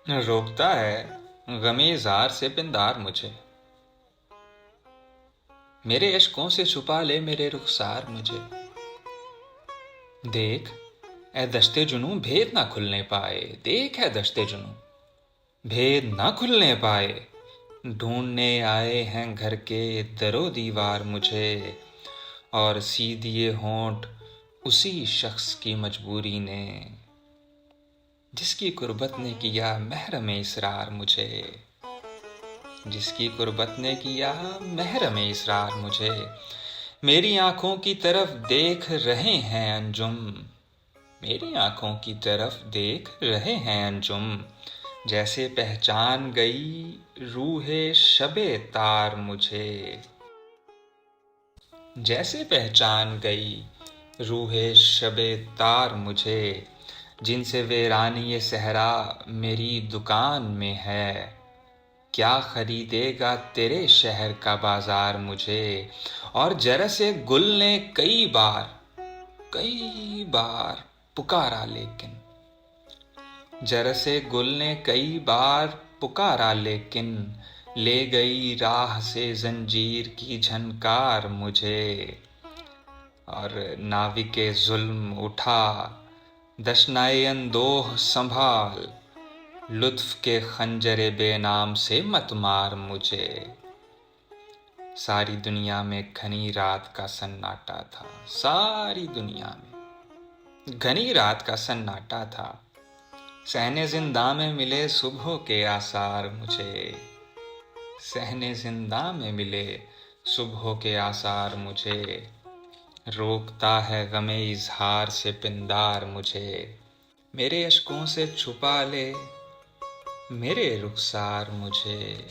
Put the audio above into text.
रोकता है गमे जार से पिंदार मुझे। मेरे अश्कों से छुपा ले मेरे रुखसार मुझे। देख ए दश्ते जुनू भेद ना खुलने पाए। देख है दश्ते जुनू भेद ना खुलने पाए। ढूंढने आए हैं घर के दरो दीवार मुझे। और सी दिए होंठ उसी शख्स की मजबूरी ने, जिसकी कुर्बत ने किया महरम इसरार मुझे। जिसकी कुर्बत ने किया महरम इसरार मुझे। मेरी आंखों की तरफ देख रहे हैं अंजुम। मेरी आंखों की तरफ देख रहे हैं अंजुम। जैसे पहचान गई रूहे शबे तार मुझे। जैसे पहचान गई रूहे शबे तार मुझे। जिनसे वीरानी ये सहरा मेरी दुकान में है। क्या खरीदेगा तेरे शहर का बाजार मुझे। और जरसे गुल ने कई बार पुकारा लेकिन। जरसे गुल ने कई बार पुकारा लेकिन। ले गई राह से जंजीर की झनकार मुझे। और नाविके जुल्म उठा दशनाए अंदोह संभाल। लुत्फ के खंजरे बेनाम से मत मार मुझे। सारी दुनिया में घनी रात का सन्नाटा था। सारी दुनिया में घनी रात का सन्नाटा था। सहने जिंदा में मिले सुबह के आसार मुझे। सहने जिंदा में मिले सुबह के आसार मुझे। रोकता है गमे इजहार से पिंदार मुझे। मेरे अश्कों से छुपा ले मेरे रुखसार मुझे।